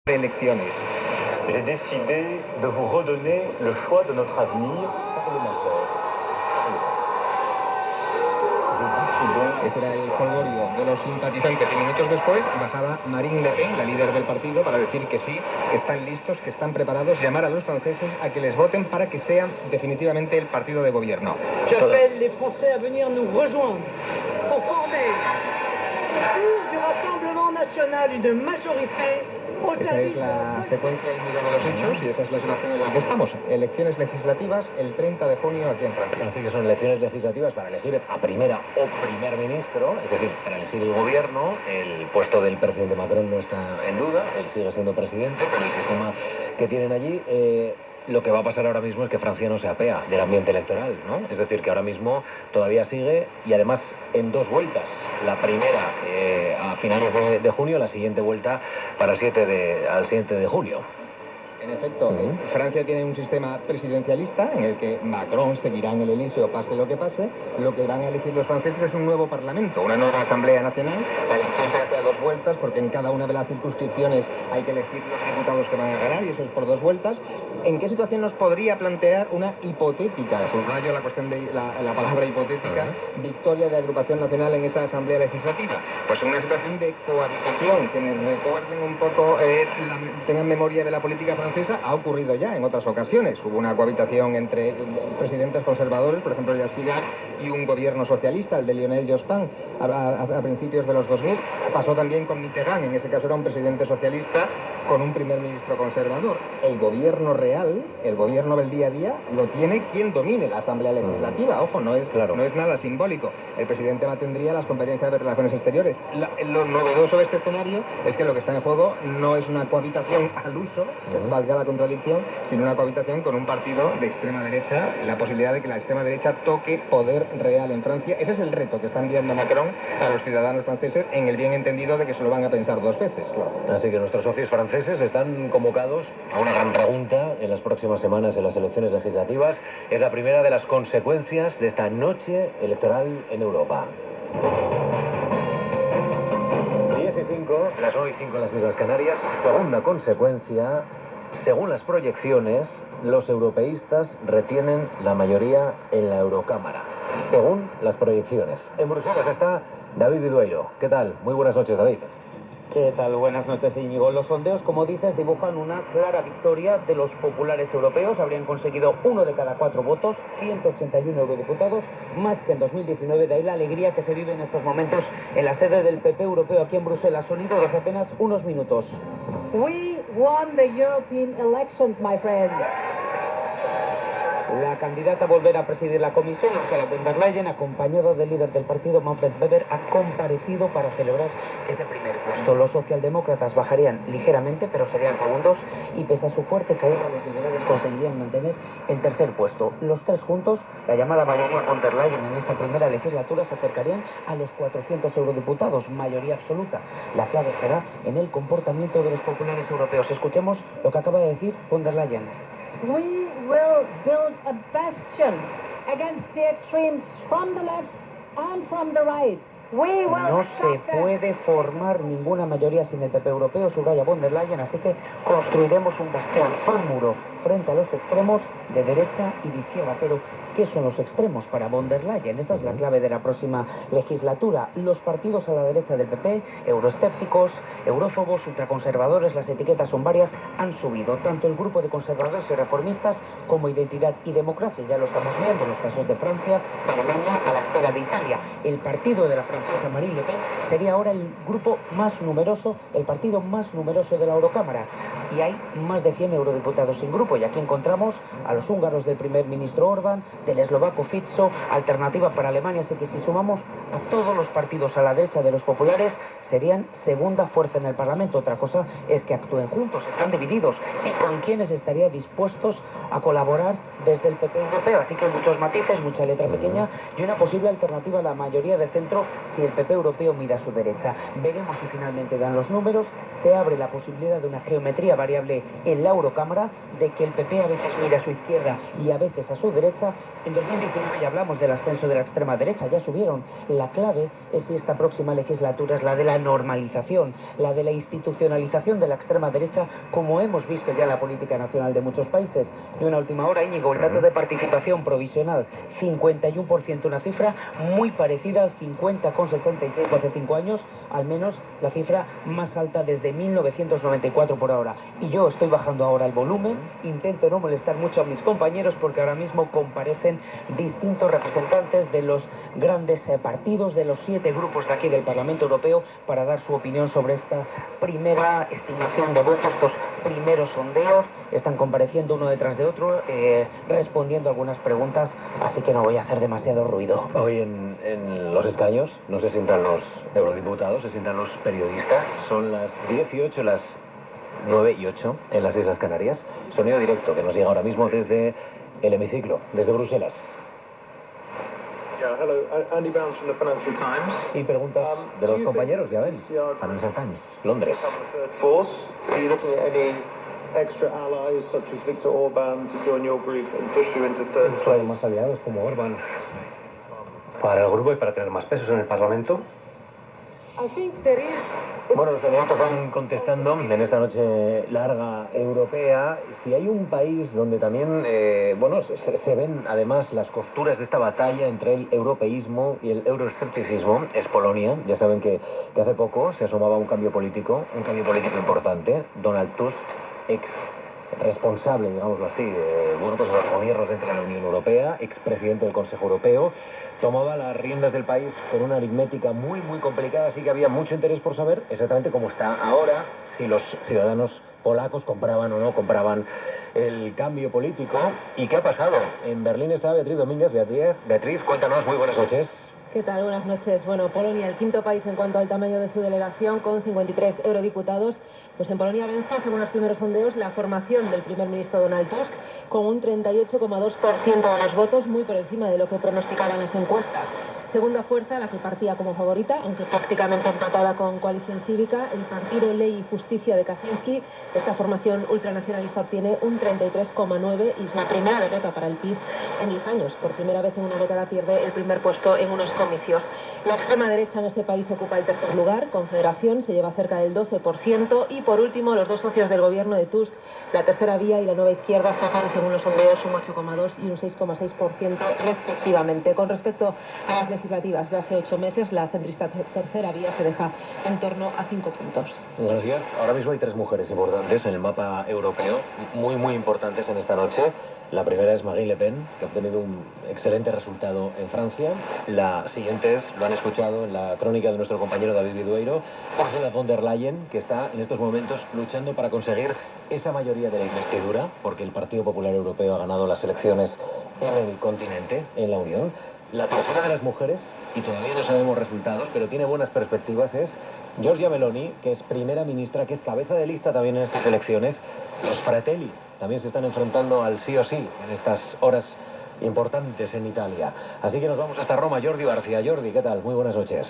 elecciones. J'ai décidé de vous redonner le choix de notre avenir parlementaire. Ese era el jolgorio de los simpatizantes y minutos después bajaba Marine Le Pen, la líder del partido, para decir que sí, que están listos, que están preparados, llamar a los franceses a que les voten para que sean definitivamente el partido de gobierno. J'appelle les Français à venir nous rejoindre pour former autour du Rassemblement National une majorité. Esa es la secuencia de los hechos y esa es la situación en la que estamos. Elecciones legislativas el 30 de junio aquí en Francia. Así que son elecciones legislativas para elegir a primera o primer ministro, es decir, para elegir el gobierno. El puesto del presidente Macron no está en duda, él sigue siendo presidente con el sistema que tienen allí. Lo que va a pasar ahora mismo es que Francia no se apea del ambiente electoral, ¿no? Es decir, que ahora mismo todavía sigue y además en dos vueltas. La primera a finales de junio, la siguiente vuelta para al 7 de julio. En efecto, Francia tiene un sistema presidencialista en el que Macron seguirá en el Elíseo pase lo que pase. Lo que van a elegir los franceses es un nuevo parlamento, una nueva Asamblea Nacional. La elección se hace a dos vueltas porque en cada una de las circunscripciones hay que elegir los diputados que van a ganar y eso es por dos vueltas. ¿En qué situación nos podría plantear una hipotética, subrayo la cuestión de la palabra hipotética, victoria de agrupación nacional en esa Asamblea Legislativa? Pues en una situación de cohabitación, que nos recuerden un poco, tengan memoria de la política francesa. Ha ocurrido ya en otras ocasiones. Hubo una cohabitación entre presidentes conservadores, por ejemplo, Jacques Chirac, y un gobierno socialista, el de Lionel Jospin, a principios de los 2000. Pasó también con Mitterrand, en ese caso era un presidente socialista con un primer ministro conservador. El gobierno real, el gobierno del día a día, lo tiene quien domine la Asamblea Legislativa. Ojo, no es nada simbólico. El presidente mantendría las competencias de relaciones exteriores. Lo novedoso de este escenario es que lo que está en juego no es una cohabitación al uso, valga la contradicción, sino una cohabitación con un partido de extrema derecha, la posibilidad de que la extrema derecha toque poder real en Francia. Ese es el reto que está enviando Macron a los ciudadanos franceses, en el bien entendido de que se lo van a pensar dos veces, claro. Así que nuestros socios franceses están convocados a una gran pregunta en las próximas semanas en las elecciones legislativas. Es la primera de las consecuencias de esta noche electoral en Europa. 10:05, las 9:05 en las Islas Canarias. Segunda consecuencia, según las proyecciones, los europeístas retienen la mayoría en la Eurocámara. Según las proyecciones. En Bruselas está David Vidueiro. ¿Qué tal? Muy buenas noches, David. ¿Qué tal? Buenas noches, Íñigo. Los sondeos, como dices, dibujan una clara victoria de los populares europeos. Habrían conseguido 1 de cada 4 votos, 181 eurodiputados, más que en 2019. De ahí la alegría que se vive en estos momentos en la sede del PP europeo aquí en Bruselas. Sonido de hace apenas unos minutos. We won the European elections, my friend. La candidata a volver a presidir la comisión, Ursula von der Leyen, acompañada del líder del partido, Manfred Weber, ha comparecido para celebrar ese primer puesto. Los socialdemócratas bajarían ligeramente, pero serían segundos, y pese a su fuerte caída, los liberales conseguirían mantener el tercer puesto. Los tres juntos, la llamada mayoría von der Leyen en esta primera legislatura, se acercarían a los 400 eurodiputados, mayoría absoluta. La clave estará en el comportamiento de los populares europeos. Escuchemos lo que acaba de decir von der Leyen. We will build a bastion against the extremes from the left and from the right. We will No se puede formar ninguna mayoría sin el PP europeo, subraya von der Leyen, así que construiremos un bastión, un muro, frente a los extremos de derecha y de izquierda. Pero, ¿qué son los extremos para von der Leyen? Esa es la clave de la próxima legislatura. Los partidos a la derecha del PP, euroescépticos, eurófobos, ultraconservadores, las etiquetas son varias, han subido. Tanto el grupo de conservadores y reformistas como Identidad y Democracia. Ya lo estamos viendo en los casos de Francia, de Alemania, a la espera de Italia. El partido de la francesa Marine Le Pen sería ahora el grupo más numeroso, el partido más numeroso de la Eurocámara. Y hay más de 100 eurodiputados sin grupo. Y aquí encontramos a los húngaros del primer ministro Orbán, del eslovaco Fico, Alternativa para Alemania. Así que si sumamos a todos los partidos a la derecha de los populares, serían segunda fuerza en el Parlamento. Otra cosa es que actúen juntos, están divididos. ¿Y con quiénes estaría dispuestos a colaborar desde el PP europeo? Así que muchos matices, mucha letra pequeña y una posible alternativa a la mayoría de centro si el PP europeo mira a su derecha. Veremos si finalmente dan los números. Se abre la posibilidad de una geometría variable en la Eurocámara, de que el PP a veces mira a su izquierda y a veces a su derecha. En 2019 ya hablamos del ascenso de la extrema derecha, ya subieron. La clave es si esta próxima legislatura es la de la normalización, la de la institucionalización de la extrema derecha, como hemos visto ya en la política nacional de muchos países. Y una última hora, Íñigo, el dato de participación provisional, 51%, una cifra muy parecida al 50,66 hace 5 años, al menos la cifra más alta desde 1994 por ahora. Y yo estoy bajando ahora el volumen, intento no molestar mucho a mis compañeros porque ahora mismo comparecen distintos representantes de los grandes partidos, de los 7 grupos de aquí del Parlamento Europeo, para dar su opinión sobre esta primera estimación de votos, estos primeros sondeos. Están compareciendo uno detrás de otro, respondiendo algunas preguntas, así que no voy a hacer demasiado ruido. Hoy en los escaños no se sientan los eurodiputados, se sientan los periodistas. Son las 18, las 9:08 en las Islas Canarias. Sonido directo que nos llega ahora mismo desde el hemiciclo, desde Bruselas. Yeah, hello, Andy Bounds from the Financial Times. Y preguntas de los compañeros, ya ven. Financial Times, Londres. Force, are you looking at any extra allies such as Viktor Orban to join your group and push you into third place? Más aliados como Orban para el grupo y para tener más pesos en el Parlamento. I think there is. Bueno, los candidatos van contestando en esta noche larga europea. Si hay un país donde también, se ven además las costuras de esta batalla entre el europeísmo y el euroescepticismo, es Polonia. Ya saben que hace poco se asomaba un cambio político importante. Donald Tusk, ex responsable, digámoslo así, de los gobiernos dentro de la Unión Europea, expresidente del Consejo Europeo, tomaba las riendas del país con una aritmética muy complicada, así que había mucho interés por saber exactamente cómo está ahora, si los ciudadanos polacos compraban o no compraban el cambio político. ¿Y qué ha pasado? En Berlín está Beatriz Domínguez. Beatriz, cuéntanos, muy buenas noches. ¿Qué tal? Buenas noches. Bueno, Polonia, el quinto país en cuanto al tamaño de su delegación, con 53 eurodiputados. Pues en Polonia vence, según los primeros sondeos, la formación del primer ministro Donald Tusk, con un 38,2% de los votos, muy por encima de lo que pronosticaban las encuestas. Segunda fuerza, la que partía como favorita, aunque prácticamente empatada con Coalición Cívica, el partido Ley y Justicia de Kaczynski. Esta formación ultranacionalista obtiene un 33,9% y es la primera derrota para el PiS en 10 años. Por primera vez en una década pierde el primer puesto en unos comicios. La extrema derecha en este país ocupa el tercer lugar. Confederación se lleva cerca del 12%. Y por último, los dos socios del gobierno de Tusk, la Tercera Vía y la Nueva Izquierda, sacan según los sondeos un 8,2% y un 6,6% respectivamente. Con respecto a las legislativas de hace 8 meses, la centrista Tercera Vía se deja en torno a 5 puntos. Gracias. Ahora mismo hay 3 mujeres importantes en el mapa europeo, muy importantes en esta noche. La primera es Marine Le Pen, que ha obtenido un excelente resultado en Francia. La siguiente es, lo han escuchado en la crónica de nuestro compañero David Vidueiro, Ursula von der Leyen, que está en estos momentos luchando para conseguir esa mayoría de la investidura, porque el Partido Popular Europeo ha ganado las elecciones en el continente, en la Unión. La tercera de las mujeres, y todavía no sabemos resultados, pero tiene buenas perspectivas, es Giorgia Meloni, que es primera ministra, que es cabeza de lista también en estas elecciones. Los Fratelli también se están enfrentando al sí o sí en estas horas importantes en Italia. Así que nos vamos hasta Roma. Jordi García. Jordi, ¿qué tal? Muy buenas noches.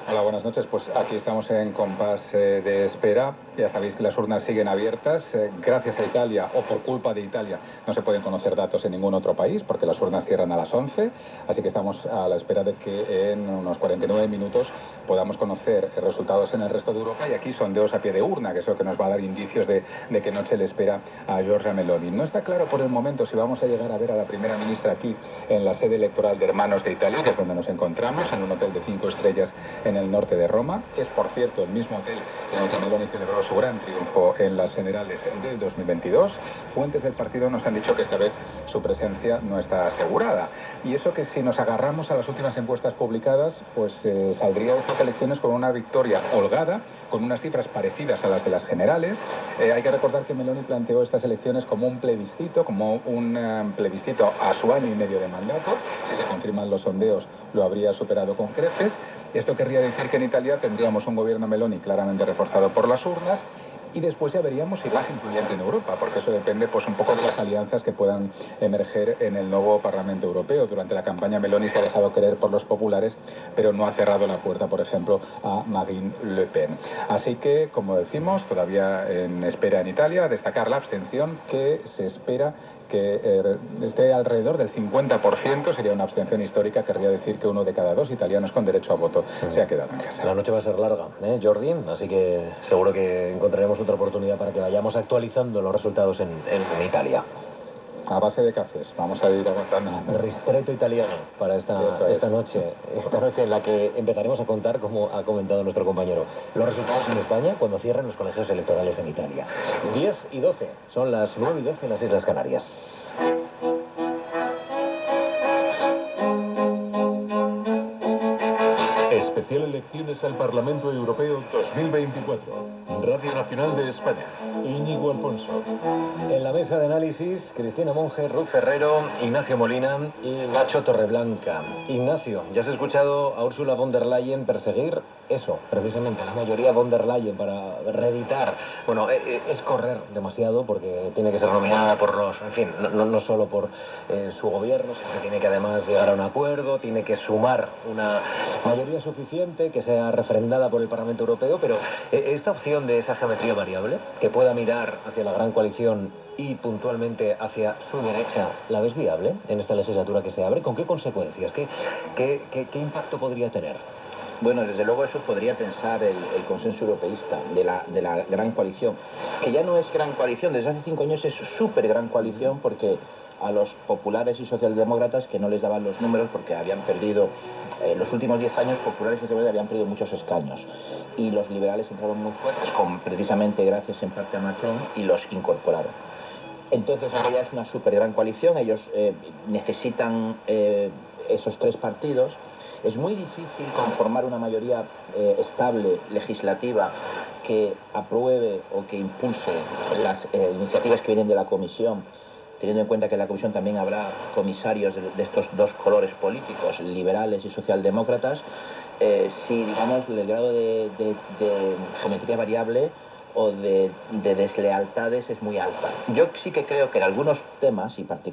Hola, buenas noches. Pues aquí estamos en compás de espera. Ya sabéis que las urnas siguen abiertas. Gracias a Italia, o por culpa de Italia, no se pueden conocer datos en ningún otro país porque las urnas cierran a las 11. Así que estamos a la espera de que en unos 49 minutos podamos conocer resultados en el resto de Europa. Y aquí sondeos a pie de urna, que es lo que nos va a dar indicios de qué noche le espera a Giorgia Meloni. No está claro por el momento si vamos a llegar a ver a la primera ministra aquí en la sede electoral de Hermanos de Italia, que es donde nos encontramos, en un hotel de 5 estrellas en el norte de Roma. Es, por cierto, el mismo hotel en el que Meloni celebró su gran triunfo en las generales del 2022. Fuentes del partido nos han dicho que esta vez su presencia no está asegurada. Y eso que si nos agarramos a las últimas encuestas publicadas, pues saldría de estas elecciones con una victoria holgada, con unas cifras parecidas a las de las generales. Hay que recordar que Meloni planteó estas elecciones como un plebiscito a su año y medio de mandato. Si se confirman los sondeos, lo habría superado con creces. Esto querría decir que en Italia tendríamos un gobierno Meloni claramente reforzado por las urnas, y después ya veríamos si más influyente en Europa, porque eso depende pues un poco de las alianzas que puedan emerger en el nuevo Parlamento Europeo. Durante la campaña Meloni se ha dejado querer por los populares, pero no ha cerrado la puerta, por ejemplo, a Marine Le Pen. Así que, como decimos, todavía en espera en Italia, destacar la abstención, que se espera que esté alrededor del 50%, sería una abstención histórica, querría decir que 1 de cada 2 italianos con derecho a voto se ha quedado en casa. La noche va a ser larga, Jordi, así que seguro que encontraremos otra oportunidad para que vayamos actualizando los resultados en Italia. A base de cafés, vamos a ir aguantando. Ristretto italiano para esta noche en la que empezaremos a contar, como ha comentado nuestro compañero, los resultados en España cuando cierren los colegios electorales en Italia. 10 y 12, son las 9 y 12 en las Islas Canarias. Especial Elecciones al Parlamento Europeo 2024. Radio Nacional de España. Íñigo Alfonso. En la mesa de análisis, Cristina Monge, Ruth Ferrero, Ignacio Molina y Nacho Torreblanca. Ignacio, ¿ya has escuchado a Ursula von der Leyen perseguir eso, precisamente, la mayoría von der Leyen para reeditar? Bueno, es correr demasiado porque tiene que ser nominada por los, en fin, no solo por su gobierno, sino que tiene que además llegar a un acuerdo, tiene que sumar una mayoría suficiente que sea refrendada por el Parlamento Europeo, pero esta opción de esa geometría variable, que pueda mirar hacia la gran coalición y puntualmente hacia su derecha, ¿la ves viable en esta legislatura que se abre? ¿Con qué consecuencias? ¿Qué impacto podría tener? Bueno, desde luego eso podría tensar el consenso europeísta de la gran coalición, que ya no es gran coalición, desde hace 5 años es súper gran coalición, porque a los populares y socialdemócratas, que no les daban los números porque habían perdido, los últimos 10 años populares y socialdemócratas habían perdido muchos escaños, y los liberales entraron muy fuertes, precisamente gracias en parte a Macron, y los incorporaron. Entonces ahora ya es una súper gran coalición, ellos necesitan esos 3 partidos. Es muy difícil conformar una mayoría estable, legislativa, que apruebe o que impulse las iniciativas que vienen de la Comisión, teniendo en cuenta que en la Comisión también habrá comisarios de estos 2 colores políticos, liberales y socialdemócratas, si, digamos, el grado de geometría variable o de deslealtades es muy alta. Yo sí que creo que en algunos temas, y particularmente